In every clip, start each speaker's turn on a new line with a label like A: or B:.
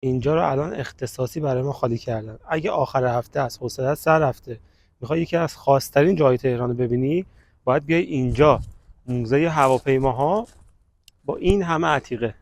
A: اینجا رو الان اختصاصی برای ما خالی کردن. اگه آخر هفته است، حوصله‌ات سر رفته، میخوای یکی از خاص‌ترین جای تهران رو ببینی، باید بیای اینجا، موزه هواپیماها با این همه عتیقه.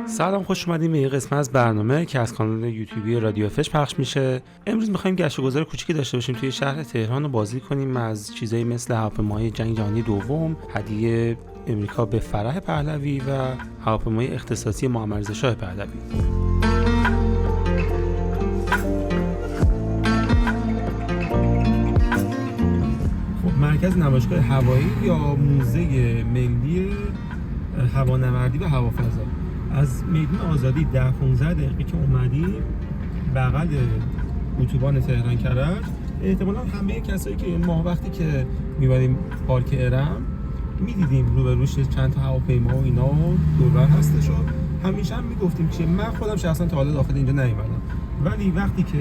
A: سلام، خوش اومدیم به یه قسمت از برنامه که از کانال یوتیوبی رادیو فش پخش میشه. امروز میخوایم گشت و گذار کوچیکی داشته باشیم توی شهر تهران و بازی کنیم از چیزایی مثل هواپیمای جنگ جهانی دوم، هدیه امریکا به فرح پهلوی و هواپیمای اختصاصی محمد رضا شاه پهلوی. خب مرکز نمایشگاه هوایی یا موزه ملی هوانوردی و هوافضا از میدون آزادی 10-15 دقیقه که اومدیم بغل اتوبان تهران کرج، احتمالاً همه کسایی که ما وقتی که میبریم پارک ارم میدیدیم روبروش چند تا هواپیما و اینا دور بر هستش و همیشه هم میگفتیم که من خودم شخصا تا حالا داخل اینجا نیومدم، ولی وقتی که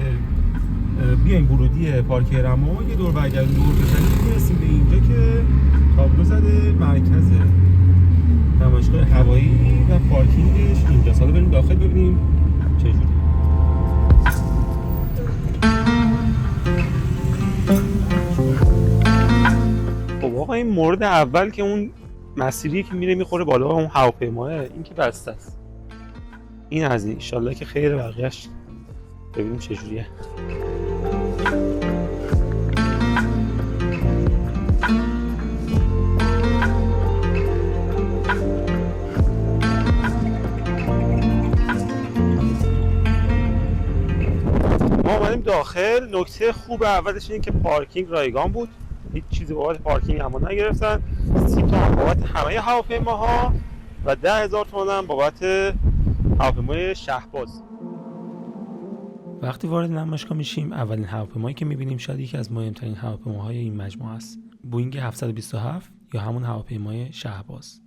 A: بیایم ورودی پارک ارم و یه دور برگردیم دور بزنیم میرسیم به اینجا که تابلو زده مرکز نمایشگاه هوایی و پارکینگش اینجاست. حالا بریم داخل ببینیم چجوری. خب آقا، این مورد اول که اون مسیری که میره میخوره بالا اون هواپیماه، این که بسته است. این از این، انشالله که خیر، بقیه‌اش ببینیم چجوریه. ما اومدیم داخل. نکته خوب اولش این که پارکینگ رایگان بود، هیچ چیزی بابت پارکینگ اما نگرفتن. 30 تومن بابت همه هواپیماها و 10,000 تومن بابت هواپیمای شهباز. وقتی وارد نمایشگاه میشیم، اولین هواپیمایی که میبینیم شاید یکی از مهمترین هواپیماهای این مجموعه است، بوینگ 727 یا همون هواپیمای شهباز.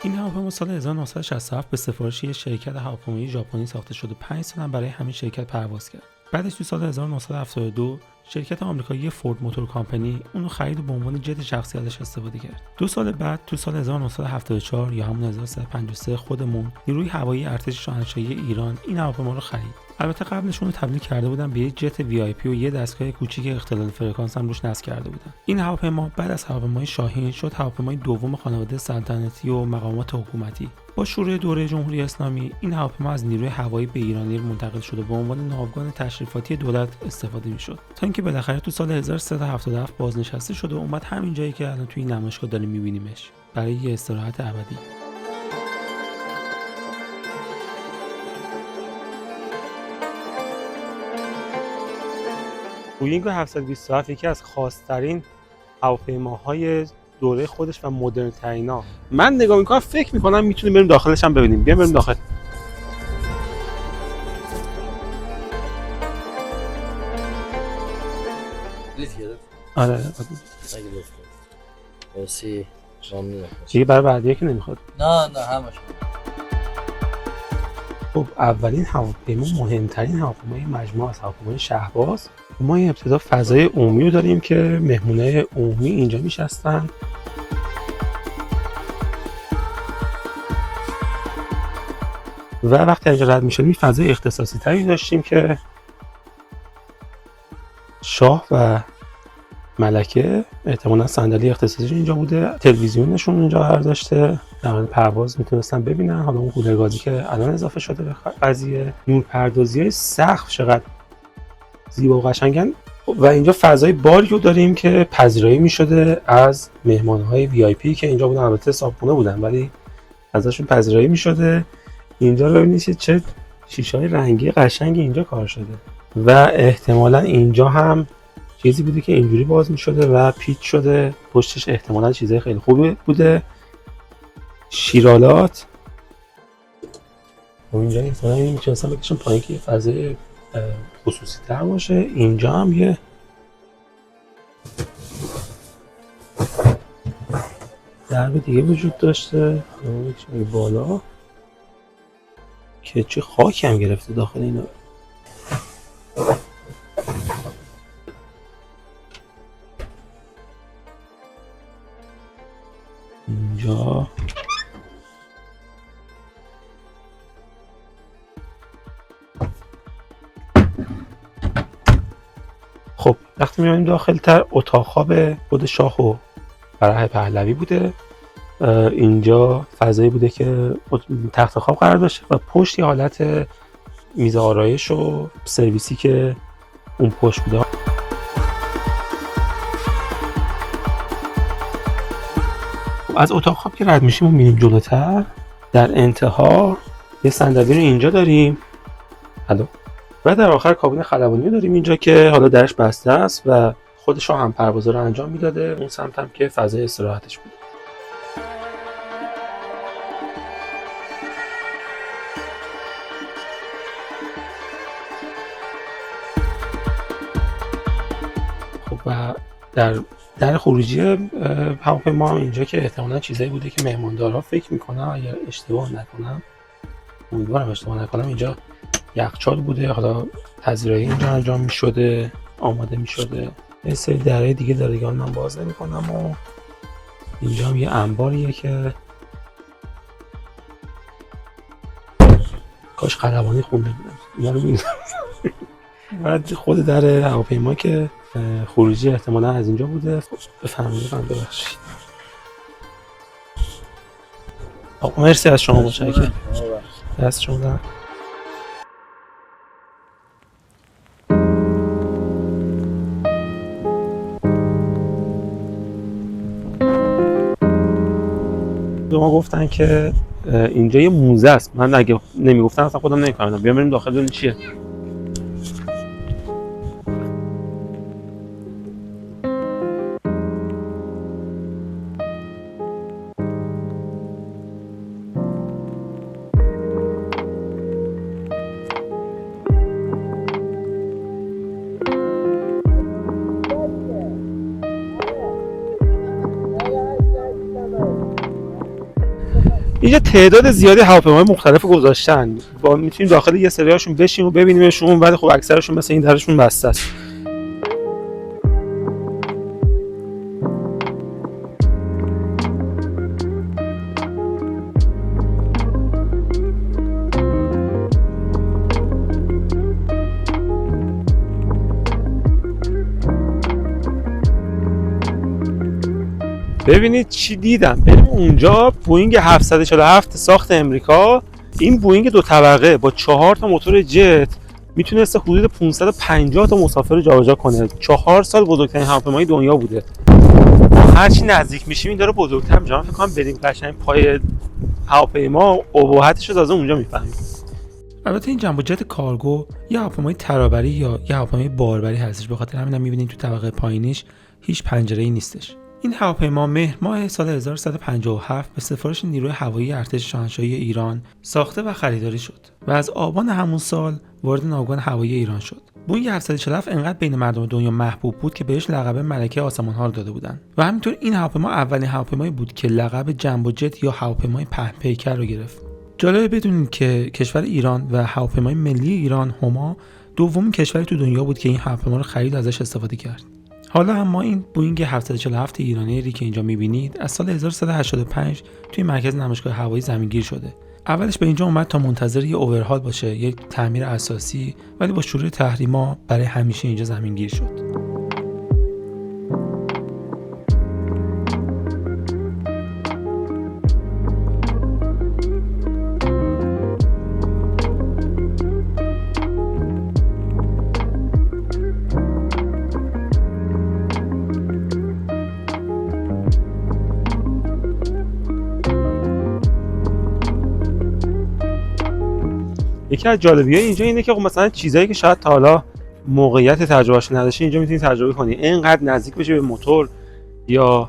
A: این هواپیما سال 1967 به سفارش یک شرکت هواپیمایی ژاپنی ساخته شد و 5 سال هم برای همین شرکت پرواز کرد. بعدش تو سال 1972 شرکت آمریکایی فورد موتور کامپنی اونو خرید و به عنوان جت شخصی ازش استفاده کرد. 2 سال بعد تو سال 1974 یا همون 1353 خودمون نیروی هوایی ارتش شاهنشاهی ایران این هواپیما رو خرید. البته قبلش اونو تبدیل کرده بودن به یک جت وی آی پی و یه دستگاه کوچیک اختلال فرکانس هم روش نصب کرده بودن. این هواپیما بعد از هواپیمای شاهین شد هواپیمای دوم خانواده سلطنتی و مقامات حکومتی. با شروع دوره جمهوری اسلامی این هواپیما از نیروی هوایی به ایرانی منتقل شد و به عنوان ناوگان تشریفاتی دولت استفاده می‌شد، تا اینکه بالاخره تو سال 1377 بازنشسته شد و اومد همین جایی که الان توی این نمایشگاه داریم می‌بینیمش برای یه استراحت ابدی. بوینگ 727 یکی از خاص‌ترین هواپیماهای دوره خودش و مدرن ترینا. من نگاه میکنم فکر میکنم میتونیم بریم داخلش هم ببینیم. بیایم بریم داخل. آره
B: مرسی. ممنونم.
A: دیگه برای بعدیه که نمیخواد.
B: نه همش.
A: خب اولین هواپیما مهمترین هواپیمای مجموعه از هواپیمای شهباز. ما این ابتدا فضای عمومی رو داریم که مهمونای عمومی اینجا میشستن. و وقتی اینجا رد میشدیم فضای اختصاصی تری داشتیم که شاه و ملکه احتمالاً صندلی اختصاصی اینجا بوده، تلویزیونشون اینجا قرار داشته، در مورد پرواز میتونستن ببینن. حالا اون کولر گازی که الان اضافه شده به قضیه، نورپردازی‌های سقف چقدر زیبا و قشنگن. و اینجا فضای باری رو داریم که پذیرایی میشده از مهمانهای وی آی پی که اینجا بودن. البته صاحبخونه بودن ولی ازشون پذیرایی میشده. اینجا رو ببینید چه شیشه‌های رنگی قشنگی اینجا کار شده و احتمالاً اینجا هم چیزی بوده که اینجوری باز می‌شده و پیچ شده پشتش. احتمالاً چیزای خیلی خوبی بوده. شیرالات و اینجا احتمالاً این می‌تونستن بکشن پایین که یه فضای خصوصی تر باشه. اینجا هم یه درب دیگه وجود داشته. این بالا که چه خاکی هم گرفته داخل اینا. اینجا خب وقتی میایم داخل تر، اتاق خواب خود شاه و فرح پهلوی بوده. اینجا فضایی بوده که تخت خواب قرار داشته و پشت یه حالت میز آرایش و سرویسی که اون پشت بوده. از اتاق خواب که رد میشیم و میریم جلوتر، در انتها یه صندلی رو اینجا داریم و در آخر کابین خلبانی رو داریم اینجا که حالا درش بسته است و خود شاه هم پروازا رو انجام میداده. اون سمت هم که فضای استراحتش بوده. خب و در خروجی هواپیما هم اینجا که احتمالاً چیزایی بوده که مهماندارها فکر میکنم، اگر اشتباه نکنم، امیدوارم اشتباه نکنم، اینجا یخچال بوده، حالا پذیرایی اینجا انجام میشده، آماده میشده. یه سری درهای دیگه داره که من باز نمیکنم و اینجا هم یه انباریه که کاش خلبانی خونده بودم اینا رو می‌بینم. بعد خود در هواپیما که خروجی احتمالا از اینجا بوده. بفرمایید. ببخشید. آقا مرسی از شما، متشکرم. دست شما درد. به ما گفتن که اینجا یه موزه است. من اگه نمیگفتن اصلا خودم نمی‌فهمیدم. بیام بریم داخل ببینیم چیه. اینجا تعداد زیادی هواپیماهای مختلف گذاشتن. با میتونیم داخل یه سریاشون بشیم و ببینیمشون، ولی خب اکثرشون مثل این درشون بسته است. ببینید چی دیدم. بریم اونجا. بوئینگ 747 ساخت امریکا. این بوئینگ 2 طبقه با 4 تا موتور جت میتونسته حدود 550 تا مسافر رو جابجا کنه. 4 سال بزرگترین هواپیمای دنیا بوده. هرچی نزدیک میشیم این داره بزرگتر میشه. من فکر کنم بریم قشنگ پای هواپیما ابهتش رو تازه اونجا میفهمیم. البته این جنبو جت کارگو یا هواپیمای ترابری یا هواپیمای باربری هستش. به خاطر همین میبینید تو طبقه پایینیش هیچ پنجره‌ای نیستش. این هواپیما مهر ماه سال 1157 به سفارش نیروی هوایی ارتش شاهنشاهی ایران ساخته و خریداری شد و از آبان همون سال وارد ناوگان هوایی ایران شد. بوئینگ 747 انقدر بین مردم دنیا محبوب بود که بهش لقب ملکه آسمان‌ها رو داده بودن و همینطور این هواپیما اولین هواپیمایی بود که لقب جنبو جت یا هواپیمای پهن‌پیکر رو گرفت. جالبه بدونید که کشور ایران و هواپیمای ملی ایران هما دومین کشوری تو دنیا بود که این هواپیما رو خرید و ازش استفاده کرد. حالا هم ما این بوئینگ 747 ایرانی که اینجا می‌بینید از سال 1385 توی مرکز نمایشگاه هوایی زمینگیر شده. اولش به اینجا اومد تا منتظر یه اوورهال باشه، یک تعمیر اساسی، ولی با شروع تحریما برای همیشه اینجا زمینگیر شد. یکی از جالبی‌های اینجا اینه که خب مثلا چیزایی که شاید تا حالا موقعیت تجربهش نداشتی اینجا میتونی تجربه کنی. اینقدر نزدیک بشی به موتور یا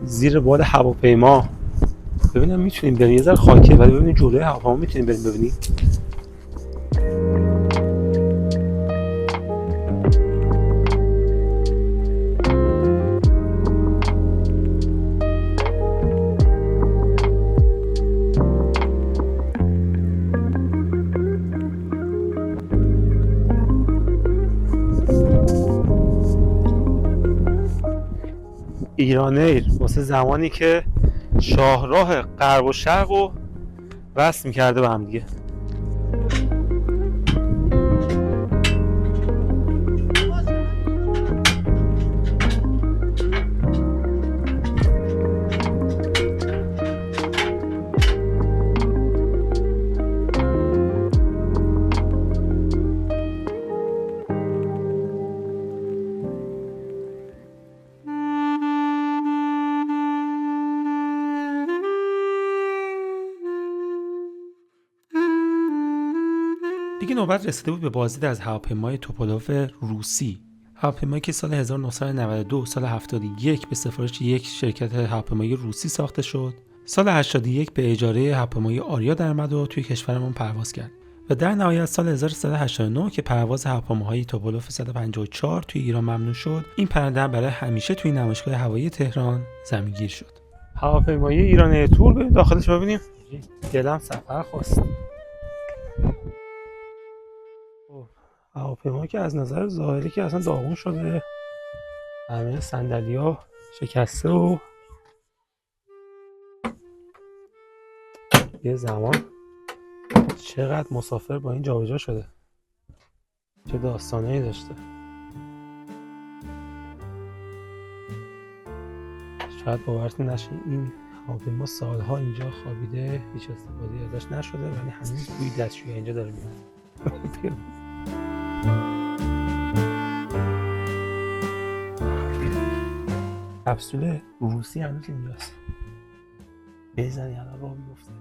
A: زیر بال هواپیما. ببینم میتونیم بریم. یه ذره خاکه ولی ببینید جلوی هواپیما میتونیم بریم ببینید. ایرانیر واسه زمانی که شاهراه غرب و شرق رو وصل می‌کرده به هم دیگه. دیگه نوبت رسیده بود به بازدید از هواپیمای توپولوف روسی. هواپیمایی که سال 1992 سال 71 به سفارش یک شرکت هواپیمایی روسی ساخته شد. سال 81 به اجاره هواپیمای آریا درآمد و توی کشورمون پرواز کرد. و در نهایت سال 1389 که پرواز هواپیماهای توپولوف 154 توی ایران ممنوع شد، این پرنده برای همیشه توی نمایشگاه هوایی تهران زمینگیر شد. هواپیمای ایران تور بریم داخلش ببینیم. دلم سفر خواست. هواپیما که از نظر ظاهری که اصلا داغون شده، همه صندلی‌ها شکسته و یه زمان چقدر مسافر با این جابجا شده، چه داستانه‌ای داشته. شاید باورتون نشه این هواپیما سالها اینجا خوابیده، هیچ استفاده ازش نشده ولی هنوز بوی دستشویی اینجا داره میاد. کپسول روسی هنوز اینجاست. بزنی الان راه میفته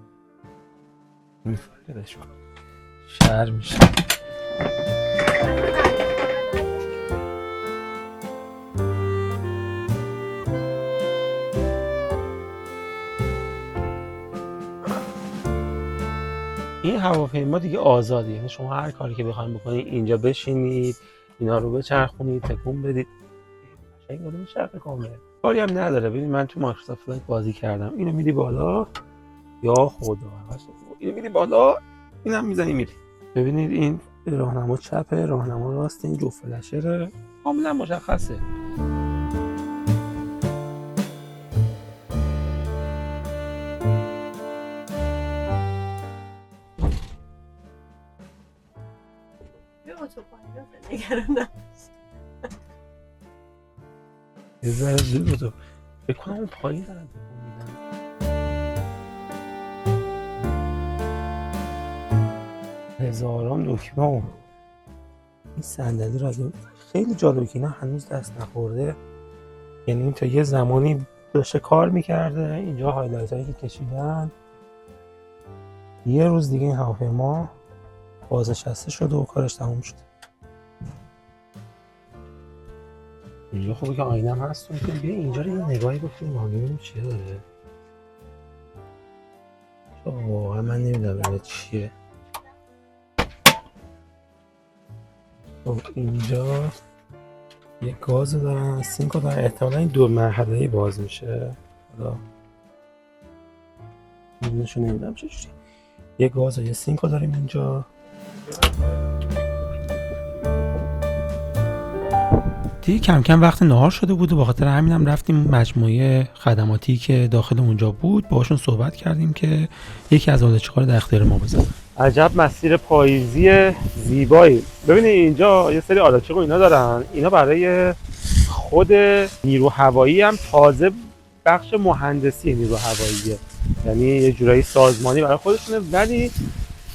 A: میفردش کن شهر میشه. این هواپیما دیگه آزاده، یعنی شما هر کاری که بخواید بکنید اینجا بشینید، اینا رو بچرخونید، تکون بدید، قشنگ داره میچرخه کامل. کاری هم نداره. ببین من تو مایکروسافت فلایت بازی کردم، اینو میدی بالا یا خدا، اینو میدی بالا، اینم میزنی میری. ببینید این راهنما چپه، راهنما راست، این جفت فلشره، کاملا مشخصه. یه ذره زود بود. بکنم اون پایین دارم میدم. هزاران دکمه. این صندلی رو خیلی جالبه که اینا هنوز دست نخورده، یعنی این تا یه زمانی داشته کار میکرده. اینجا هایلایت هایی که کشیدن، یه روز دیگه این هواپیما بازنشسته شده و کارش تموم شده. اینجا خوبه که آینه هم هست، میتونی بیا اینجا رو یه نگاهی بکنیم ببینیم چیه داره. واقعا من نمیدونم چیه. اینجا یه گاز دارن، سینکو دارن، احتمالا این 2 مرحله‌ای باز میشه. حالا اینشو نمیدونم چجوری. یه گاز و یه سینکو داریم اینجا. دیگه کم کم وقت نهار شده بود و به خاطر همینم رفتیم مجموعه خدماتی که داخل اونجا بود، باهاشون صحبت کردیم که یکی از آلوچه‌ها رو در اختیار ما بذارن. عجب مسیر پاییزی زیبایی. ببینید اینجا یه سری آلوچه و اینا دارن، اینا برای خود نیرو هوایی هم تازه بخش مهندسی نیرو هواییه، یعنی یه جورایی سازمانی برای خودشونه، ولی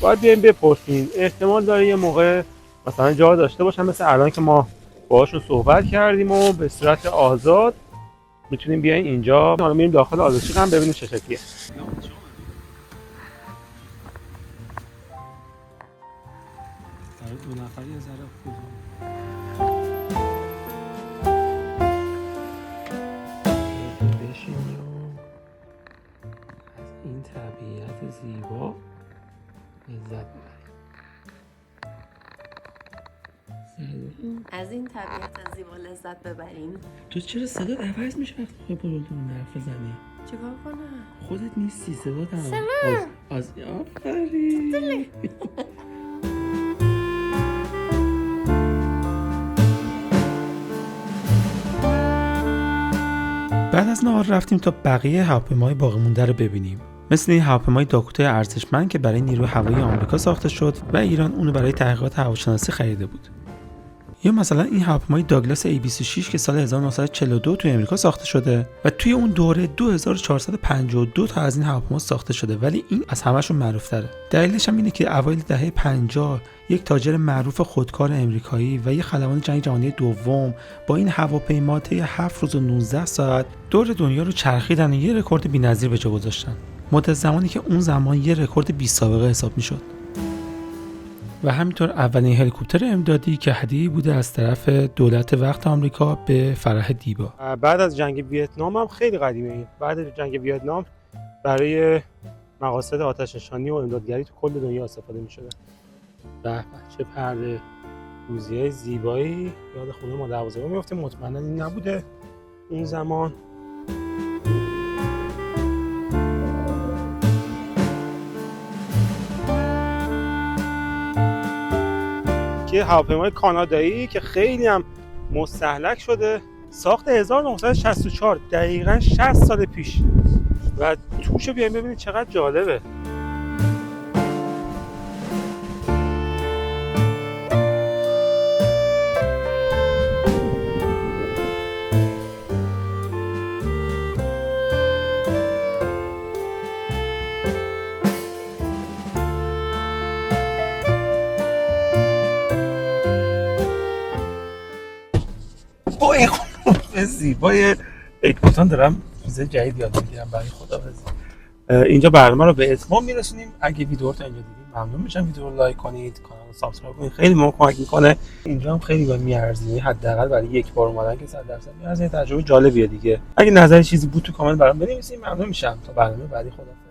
A: باید بیایم بپرسیم. احتمال داره یه موقع مثلا جا داشته باشن، مثل الان که ما باهاشون صحبت کردیم و به صورت آزاد میتونیم بیاین اینجا. حالا میریم داخل آلوچه هم ببینیم چه شکلیه. دو نفری یه ذره خوب بشینیم از این طبیعت زیبا لذت ببریم.
C: از این طبیعت زیبا لذت ببریم.
A: تو چرا صدات عوض میشه وقتی خواهی بلوتون حرف بزنی؟
C: چیکار کنم؟
A: خودت نیستی، صدات هم
C: سلام
A: از آفرین. بعد از نهار رفتیم تا بقیه هواپیماهای باقی مونده رو ببینیم، مثل این هواپیمای داکوتا ارزشمند که برای نیروی هوایی آمریکا ساخته شد و ایران اونو برای تحقیقات هواشناسی خریده بود. یا مثلا این هواپیمای داگلاس A26 که سال 1942 توی امریکا ساخته شده و توی اون دوره 2452 تا از این هواپیما ساخته شده، ولی این از همه‌شون معروف‌تره. دلیلش هم اینه که اوایل دهه 50 یک تاجر معروف خودکار امریکایی و یک خلبان جنگ جهانی دوم با این هواپیما طی 7 روز و 19 ساعت دور دنیا رو چرخیدن و یه رکورد بی‌نظیر به جا گذاشتن. مدت زمانی که اون زمان یه رکورد بی سابقه حساب می‌شد. و همینطور اولین هلیکوپتر امدادی که هدیه‌ای بوده از طرف دولت وقت آمریکا به فرح دیبا.
D: بعد از جنگ ویتنام هم خیلی قدیمه این. بعد از جنگ ویتنام برای مقاصد آتش‌نشانی و امدادگری تو کل دنیا استفاده می‌شده. به چه پرده روزیه زیبایی، یاد خونه مادر بزرگم میفته. مطمئنا این نبوده اون زمان. که هواپیمای کانادایی که خیلی هم مستهلک شده، ساخت 1964، دقیقاً 60 سال پیش. و توشو بیایم ببینید چقدر جالبه. با این خونه زیبای اکباتان دارم چیز جدید یاد میگیرم برای خداحافظی. اینجا برنامه رو به اتمام میرسونیم. اگه ویدیو رو تا اینجا دیدید ممنون میشم ویدیو رو لایک کنید، کانال رو سابسکرایب کنید، خیلی ما کمک میکنه. اینجا هم خیلی به میارزه، حداقل برای یک بار اومدن که 100% میارزه. تجربه جالبیه دیگه. اگه نظری چیزی بود تو کامنت برام بنویسید، ممنون میشم. تا برنامه بعدی خدا